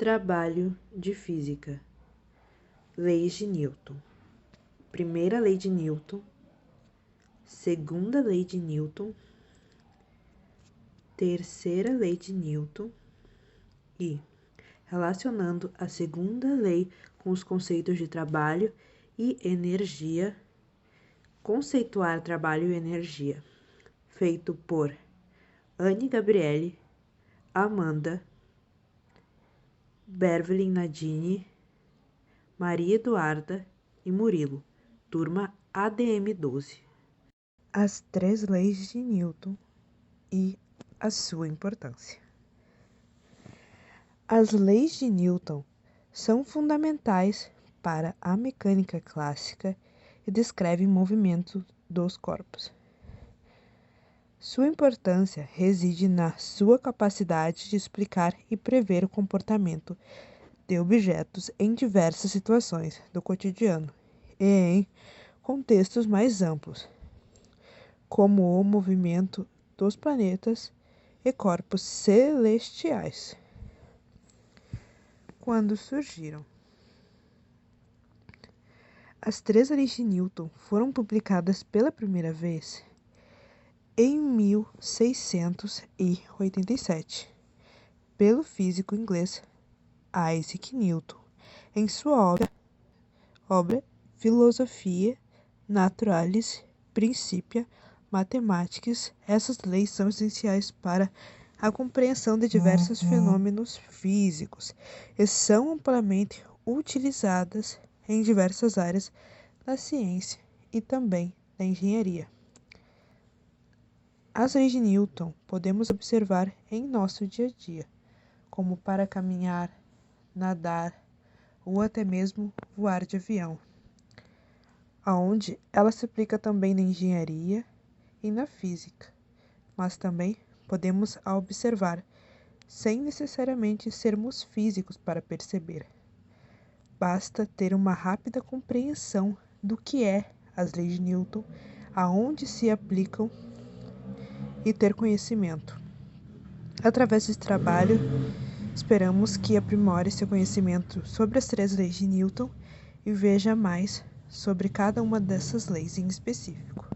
Trabalho de física. Leis de Newton. Primeira lei de Newton. Segunda lei de Newton. Terceira lei de Newton. E, relacionando a segunda lei com os conceitos de trabalho e energia, conceituar trabalho e energia. Feito por Anne Gabriele, Amanda, Beverly Nadine, Maria Eduarda e Murilo, turma ADM 12. As três leis de Newton e a sua importância. As leis de Newton são fundamentais para a mecânica clássica e descrevem o movimento dos corpos. Sua importância reside na sua capacidade de explicar e prever o comportamento de objetos em diversas situações do cotidiano e em contextos mais amplos, como o movimento dos planetas e corpos celestiais. Quando surgiram? As três leis de Newton foram publicadas pela primeira vez em 1687 pelo físico inglês Isaac Newton em sua obra Philosophiae Naturalis Principia Mathematicis. Essas leis são essenciais para a compreensão de diversos fenômenos físicos e são amplamente utilizadas em diversas áreas da ciência e também da engenharia. As leis de Newton podemos observar em nosso dia a dia, como para caminhar, nadar ou até mesmo voar de avião, aonde ela se aplica também na engenharia e na física, mas também podemos a observar sem necessariamente sermos físicos para perceber. Basta ter uma rápida compreensão do que é as leis de Newton, aonde se aplicam e ter conhecimento. Através desse trabalho, esperamos que aprimore seu conhecimento sobre as três leis de Newton e veja mais sobre cada uma dessas leis em específico.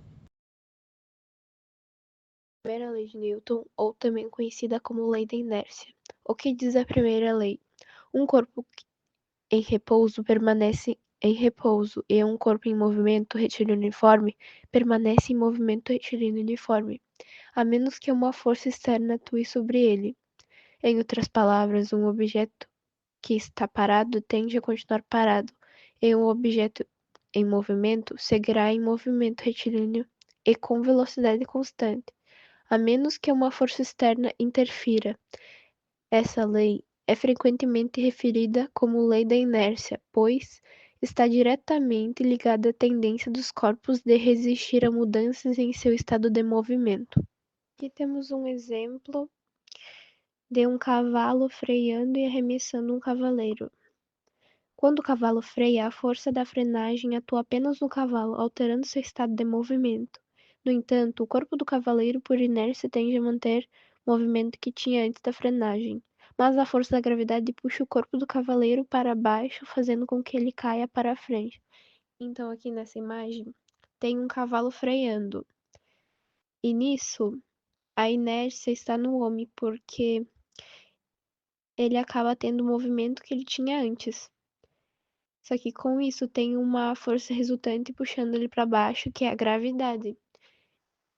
Primeira lei de Newton, ou também conhecida como lei da inércia. O que diz a primeira lei? Um corpo em repouso permanece em repouso e um corpo em movimento retilíneo uniforme permanece em movimento retilíneo uniforme, a menos que uma força externa atue sobre ele. Em outras palavras, um objeto que está parado tende a continuar parado, e um objeto em movimento seguirá em movimento retilíneo e com velocidade constante, a menos que uma força externa interfira. Essa lei é frequentemente referida como lei da inércia, pois está diretamente ligada à tendência dos corpos de resistir a mudanças em seu estado de movimento. Aqui temos um exemplo de um cavalo freando e arremessando um cavaleiro. Quando o cavalo freia, a força da frenagem atua apenas no cavalo, alterando seu estado de movimento. No entanto, o corpo do cavaleiro, por inércia, tende a manter o movimento que tinha antes da frenagem, mas a força da gravidade puxa o corpo do cavaleiro para baixo, fazendo com que ele caia para a frente. Então, aqui nessa imagem, tem um cavalo freando. E nisso, a inércia está no homem, porque ele acaba tendo o movimento que ele tinha antes. Só que com isso tem uma força resultante puxando ele para baixo, que é a gravidade.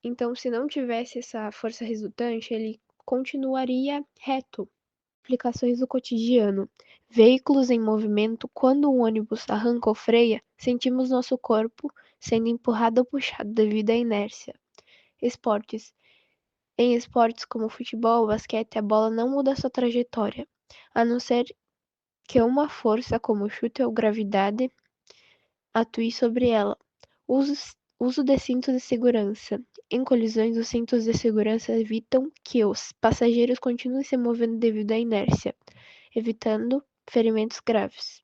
Então, se não tivesse essa força resultante, ele continuaria reto. Aplicações do cotidiano. Veículos em movimento. Quando um ônibus arranca ou freia, sentimos nosso corpo sendo empurrado ou puxado devido à inércia. Esportes. Em esportes como futebol, basquete, a bola não muda sua trajetória, a não ser que uma força como chute ou gravidade atue sobre ela. Uso de cintos de segurança. Em colisões, os cintos de segurança evitam que os passageiros continuem se movendo devido à inércia, evitando ferimentos graves.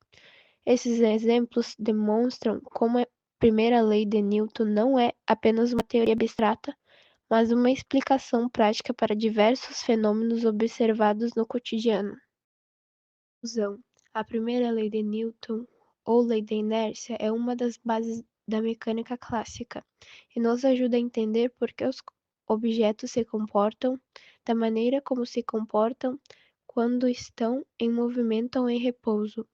Esses exemplos demonstram como a primeira lei de Newton não é apenas uma teoria abstrata, mas uma explicação prática para diversos fenômenos observados no cotidiano. Conclusão. A primeira lei de Newton, ou lei da inércia, é uma das bases da mecânica clássica e nos ajuda a entender por que os objetos se comportam da maneira como se comportam quando estão em movimento ou em repouso.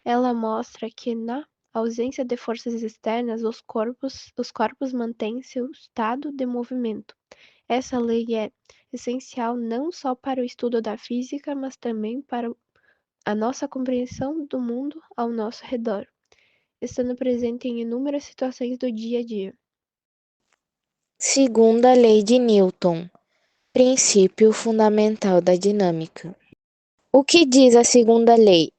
Ela mostra que, na ausência de forças externas, os corpos mantêm seu estado de movimento. Essa lei é essencial não só para o estudo da física, mas também para a nossa compreensão do mundo ao nosso redor, estando presente em inúmeras situações do dia a dia. Segunda lei de Newton, princípio fundamental da dinâmica. O que diz a segunda lei?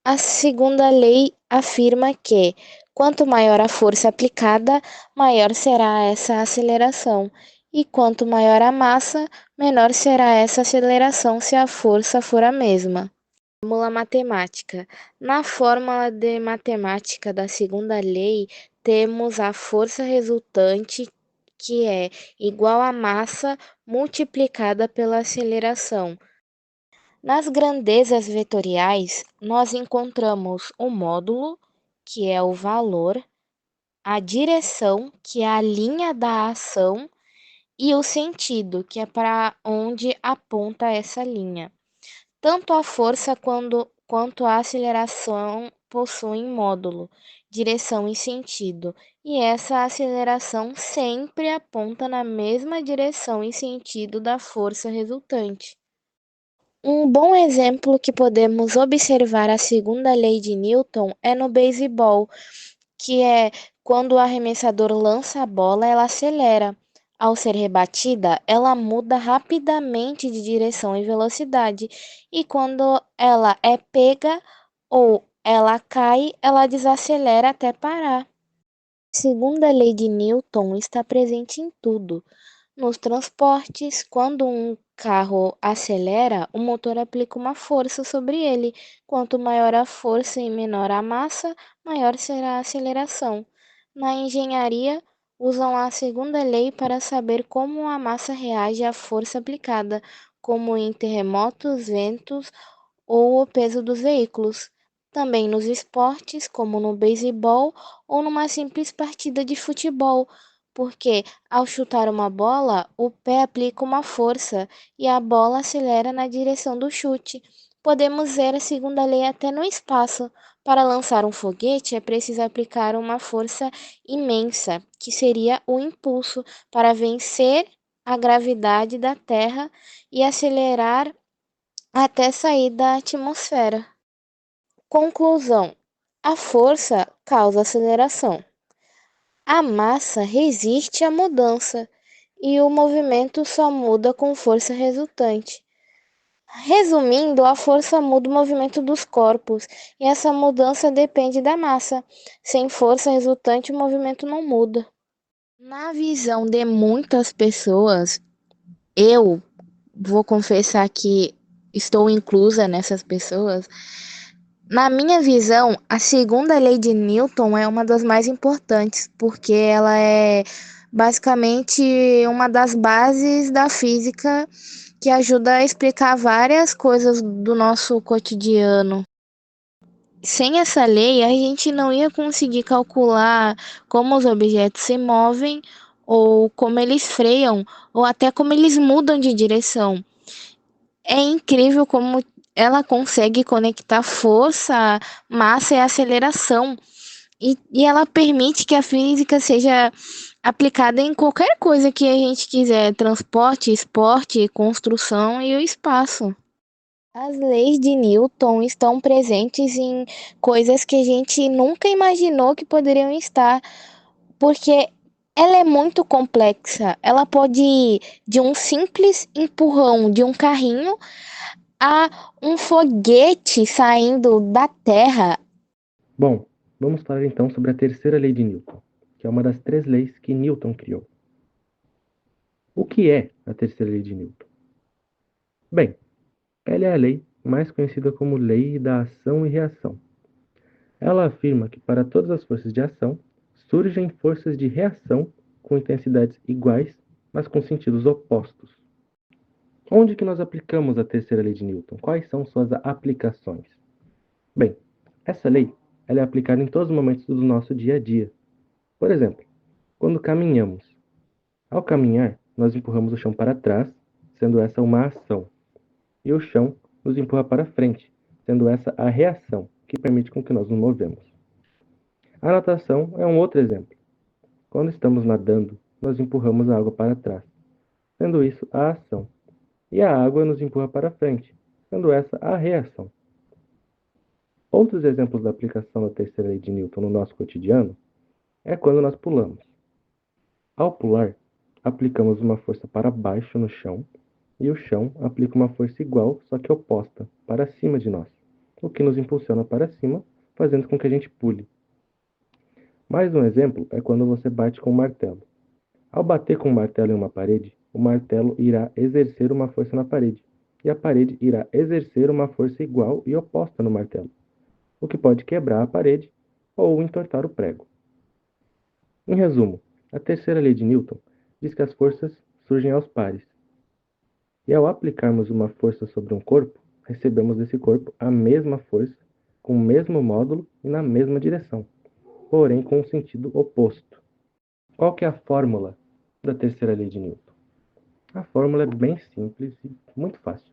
A segunda lei afirma que, quanto maior a força aplicada, maior será essa aceleração, e quanto maior a massa, menor será essa aceleração se a força for a mesma. Fórmula matemática. Na fórmula de matemática da segunda lei, temos a força resultante, que é igual à massa multiplicada pela aceleração. Nas grandezas vetoriais, nós encontramos o módulo, que é o valor, a direção, que é a linha da ação, e o sentido, que é para onde aponta essa linha. Tanto a força quanto a aceleração possuem módulo, direção e sentido, e essa aceleração sempre aponta na mesma direção e sentido da força resultante. Um bom exemplo que podemos observar a segunda lei de Newton é no beisebol, que é quando o arremessador lança a bola, ela acelera. Ao ser rebatida, ela muda rapidamente de direção e velocidade, e quando ela é pega ou ela cai, ela desacelera até parar. A segunda lei de Newton está presente em tudo. Nos transportes, quando um carro acelera, o motor aplica uma força sobre ele. Quanto maior a força e menor a massa, maior será a aceleração. Na engenharia, usam a segunda lei para saber como a massa reage à força aplicada, como em terremotos, ventos ou o peso dos veículos. Também nos esportes, como no beisebol ou numa simples partida de futebol, porque ao chutar uma bola, o pé aplica uma força e a bola acelera na direção do chute. Podemos ver a segunda lei até no espaço. Para lançar um foguete, é preciso aplicar uma força imensa, que seria o impulso, para vencer a gravidade da Terra e acelerar até sair da atmosfera. Conclusão: a força causa aceleração. A massa resiste à mudança e o movimento só muda com força resultante. Resumindo, a força muda o movimento dos corpos e essa mudança depende da massa. Sem força resultante, o movimento não muda. Na visão de muitas pessoas, eu vou confessar que estou inclusa nessas pessoas. Na minha visão, a segunda lei de Newton é uma das mais importantes, porque ela é basicamente uma das bases da física que ajuda a explicar várias coisas do nosso cotidiano. Sem essa lei, a gente não ia conseguir calcular como os objetos se movem, ou como eles freiam, ou até como eles mudam de direção. É incrível como ela consegue conectar força, massa e aceleração. E ela permite que a física seja aplicada em qualquer coisa que a gente quiser: transporte, esporte, construção e o espaço. As leis de Newton estão presentes em coisas que a gente nunca imaginou que poderiam estar, porque ela é muito complexa. Ela pode ir de um simples empurrão de um carrinho a um foguete saindo da Terra. Bom, vamos falar então sobre a terceira lei de Newton, que é uma das 3 leis que Newton criou. O que é a terceira lei de Newton? Bem, ela é a lei mais conhecida como lei da ação e reação. Ela afirma que para todas as forças de ação, surgem forças de reação com intensidades iguais, mas com sentidos opostos. Onde que nós aplicamos a terceira lei de Newton? Quais são suas aplicações? Bem, essa lei ela é aplicada em todos os momentos do nosso dia a dia. Por exemplo, quando caminhamos. Ao caminhar, nós empurramos o chão para trás, sendo essa uma ação, e o chão nos empurra para frente, sendo essa a reação, que permite com que nós nos movemos. A natação é um outro exemplo. Quando estamos nadando, nós empurramos a água para trás, sendo isso a ação, e a água nos empurra para frente, sendo essa a reação. Outros exemplos da aplicação da terceira lei de Newton no nosso cotidiano é quando nós pulamos. Ao pular, aplicamos uma força para baixo no chão e o chão aplica uma força igual, só que oposta, para cima de nós, o que nos impulsiona para cima, fazendo com que a gente pule. Mais um exemplo é quando você bate com um martelo. Ao bater com o martelo em uma parede, o martelo irá exercer uma força na parede, e a parede irá exercer uma força igual e oposta no martelo, o que pode quebrar a parede ou entortar o prego. Em resumo, a terceira lei de Newton diz que as forças surgem aos pares. E ao aplicarmos uma força sobre um corpo, recebemos desse corpo a mesma força, com o mesmo módulo e na mesma direção, porém com um sentido oposto. Qual que é a fórmula da terceira lei de Newton? A fórmula é bem simples e muito fácil.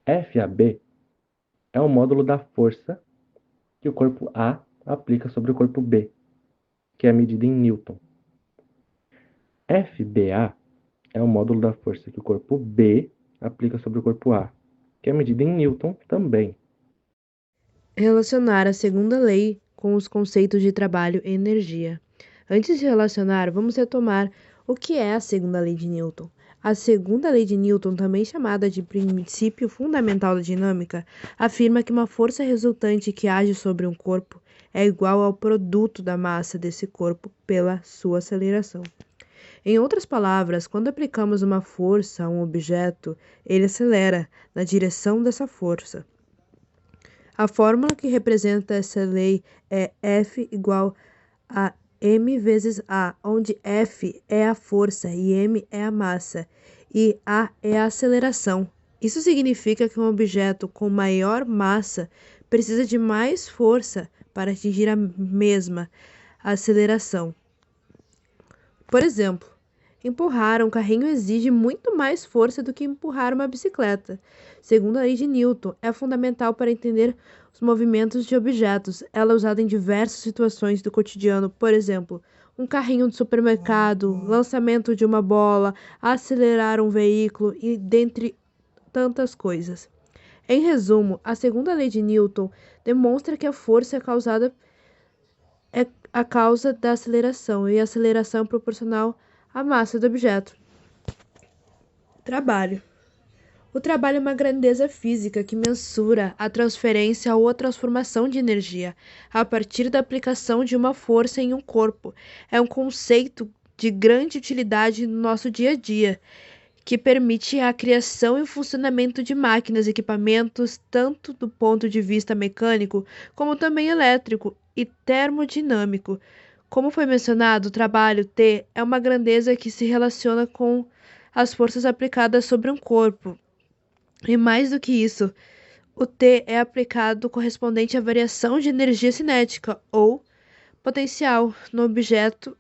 FAB é o módulo da força que o corpo A aplica sobre o corpo B, que é medida em Newton. FBA é o módulo da força que o corpo B aplica sobre o corpo A, que é medida em Newton também. Relacionar a segunda lei com os conceitos de trabalho e energia. Antes de relacionar, vamos retomar o que é a segunda lei de Newton. A segunda lei de Newton, também chamada de princípio fundamental da dinâmica, afirma que uma força resultante que age sobre um corpo é igual ao produto da massa desse corpo pela sua aceleração. Em outras palavras, quando aplicamos uma força a um objeto, ele acelera na direção dessa força. A fórmula que representa essa lei é F igual a m vezes A, onde F é a força e m é a massa, e A é a aceleração. Isso significa que um objeto com maior massa precisa de mais força para atingir a mesma aceleração. Por exemplo, empurrar um carrinho exige muito mais força do que empurrar uma bicicleta. Segundo a lei de Newton, é fundamental para entender os movimentos de objetos. Ela é usada em diversas situações do cotidiano, por exemplo, um carrinho de supermercado, lançamento de uma bola, acelerar um veículo e dentre tantas coisas. Em resumo, a segunda lei de Newton demonstra que a força é a causa da aceleração e a aceleração é proporcional à massa do objeto. Trabalho. O trabalho é uma grandeza física que mensura a transferência ou a transformação de energia a partir da aplicação de uma força em um corpo. É um conceito de grande utilidade no nosso dia a dia, que permite a criação e o funcionamento de máquinas e equipamentos, tanto do ponto de vista mecânico, como também elétrico e termodinâmico. Como foi mencionado, o trabalho T é uma grandeza que se relaciona com as forças aplicadas sobre um corpo. E mais do que isso, o T é aplicado correspondente à variação de energia cinética ou potencial no objeto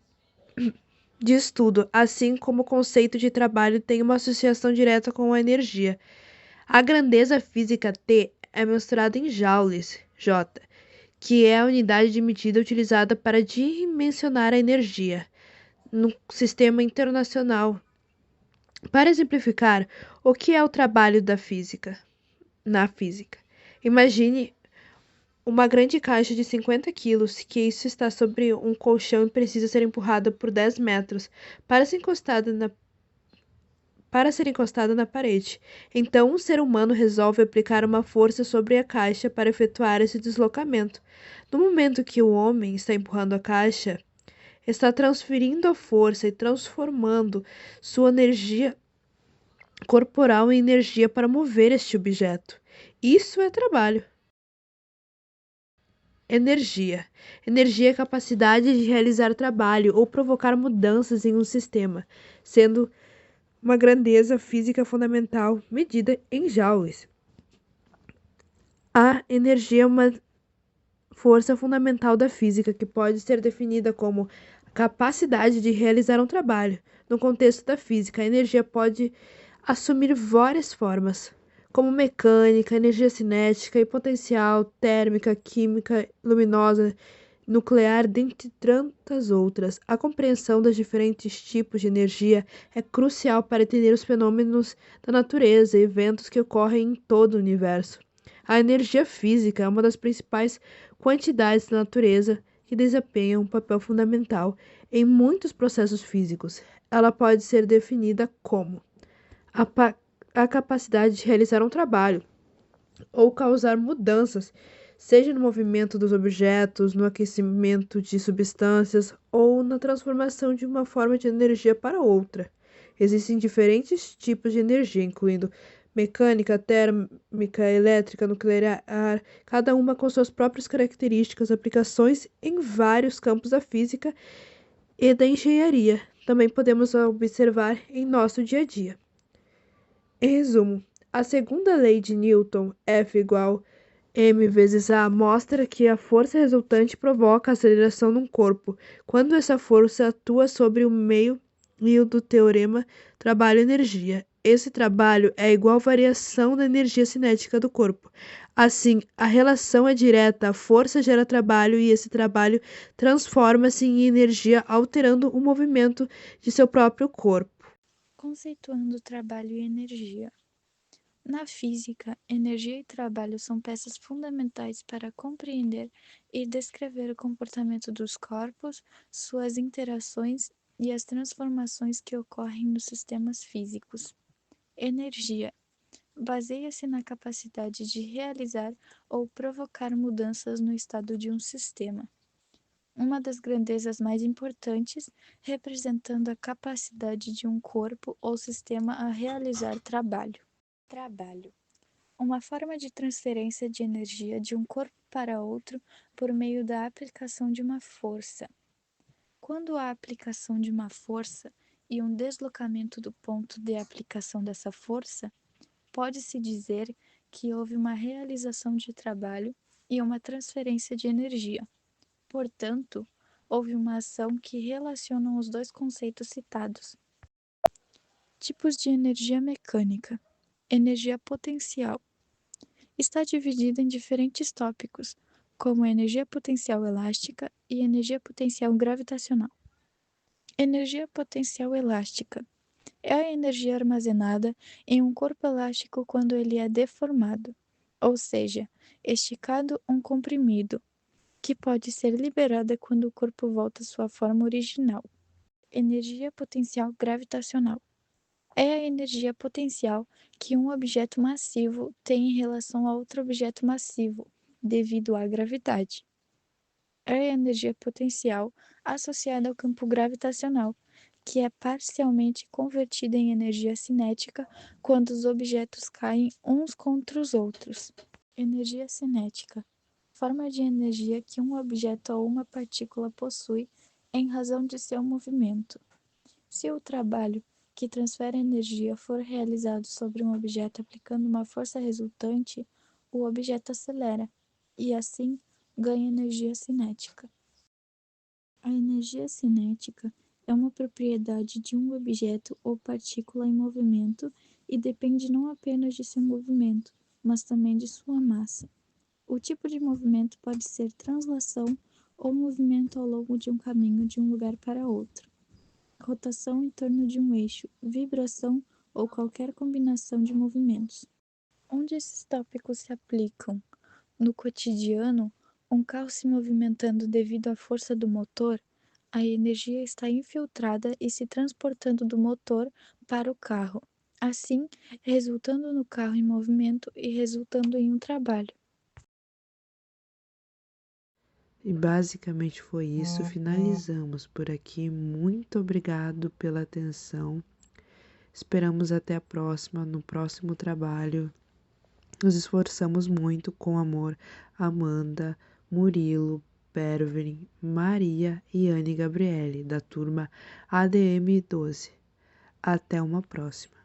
de estudo, assim como o conceito de trabalho tem uma associação direta com a energia. A grandeza física T é mensurada em joules, J, que é a unidade de medida utilizada para dimensionar a energia no sistema internacional. Para exemplificar, o que é o trabalho da física? Na física, imagine uma grande caixa de 50 quilos, que isso está sobre um colchão e precisa ser empurrada por 10 metros para ser encostada na parede. Então, um ser humano resolve aplicar uma força sobre a caixa para efetuar esse deslocamento. No momento que o homem está empurrando a caixa, está transferindo a força e transformando sua energia corporal em energia para mover este objeto. Isso é trabalho. Energia. Energia é a capacidade de realizar trabalho ou provocar mudanças em um sistema, sendo uma grandeza física fundamental medida em joules. A energia é uma força fundamental da física que pode ser definida como a capacidade de realizar um trabalho. No contexto da física, a energia pode assumir várias formas, como mecânica, energia cinética e potencial, térmica, química, luminosa, nuclear, dentre tantas outras. A compreensão dos diferentes tipos de energia é crucial para entender os fenômenos da natureza e eventos que ocorrem em todo o universo. A energia física é uma das principais quantidades da natureza que desempenham um papel fundamental em muitos processos físicos. Ela pode ser definida como a capacidade de realizar um trabalho ou causar mudanças, seja no movimento dos objetos, no aquecimento de substâncias ou na transformação de uma forma de energia para outra. Existem diferentes tipos de energia, incluindo mecânica, térmica, elétrica, nuclear, cada uma com suas próprias características, aplicações em vários campos da física e da engenharia. Também podemos observar em nosso dia a dia. Em resumo, a segunda lei de Newton, F igual m vezes a, mostra que a força resultante provoca a aceleração num corpo, quando essa força atua sobre o meio do teorema trabalho-energia. Esse trabalho é igual à variação da energia cinética do corpo. Assim, a relação é direta, a força gera trabalho e esse trabalho transforma-se em energia, alterando o movimento de seu próprio corpo. Conceituando trabalho e energia. Na física, energia e trabalho são peças fundamentais para compreender e descrever o comportamento dos corpos, suas interações e as transformações que ocorrem nos sistemas físicos. Energia baseia-se na capacidade de realizar ou provocar mudanças no estado de um sistema. Uma das grandezas mais importantes, representando a capacidade de um corpo ou sistema a realizar trabalho. Trabalho. Uma forma de transferência de energia de um corpo para outro por meio da aplicação de uma força. Quando há aplicação de uma força e um deslocamento do ponto de aplicação dessa força, pode-se dizer que houve uma realização de trabalho e uma transferência de energia. Portanto, houve uma ação que relaciona os dois conceitos citados. Tipos de energia mecânica. Energia potencial. Está dividida em diferentes tópicos, como energia potencial elástica e energia potencial gravitacional. Energia potencial elástica é a energia armazenada em um corpo elástico quando ele é deformado, ou seja, esticado ou comprimido, que pode ser liberada quando o corpo volta à sua forma original. Energia potencial gravitacional é a energia potencial que um objeto massivo tem em relação a outro objeto massivo, devido à gravidade. É a energia potencial associada ao campo gravitacional, que é parcialmente convertida em energia cinética quando os objetos caem uns contra os outros. Energia cinética. Forma de energia que um objeto ou uma partícula possui em razão de seu movimento. Se o trabalho que transfere energia for realizado sobre um objeto aplicando uma força resultante, o objeto acelera e, assim, ganha energia cinética. A energia cinética é uma propriedade de um objeto ou partícula em movimento e depende não apenas de seu movimento, mas também de sua massa. O tipo de movimento pode ser translação ou movimento ao longo de um caminho de um lugar para outro, rotação em torno de um eixo, vibração ou qualquer combinação de movimentos. Onde esses tópicos se aplicam? No cotidiano, um carro se movimentando devido à força do motor, a energia está infiltrada e se transportando do motor para o carro, assim resultando no carro em movimento e resultando em um trabalho. E basicamente foi isso. Finalizamos por aqui. Muito obrigado pela atenção. Esperamos até a próxima, no próximo trabalho. Nos esforçamos muito com amor. Amanda, Murilo, Pervin, Maria e Anne Gabriele, da turma ADM 12. Até uma próxima.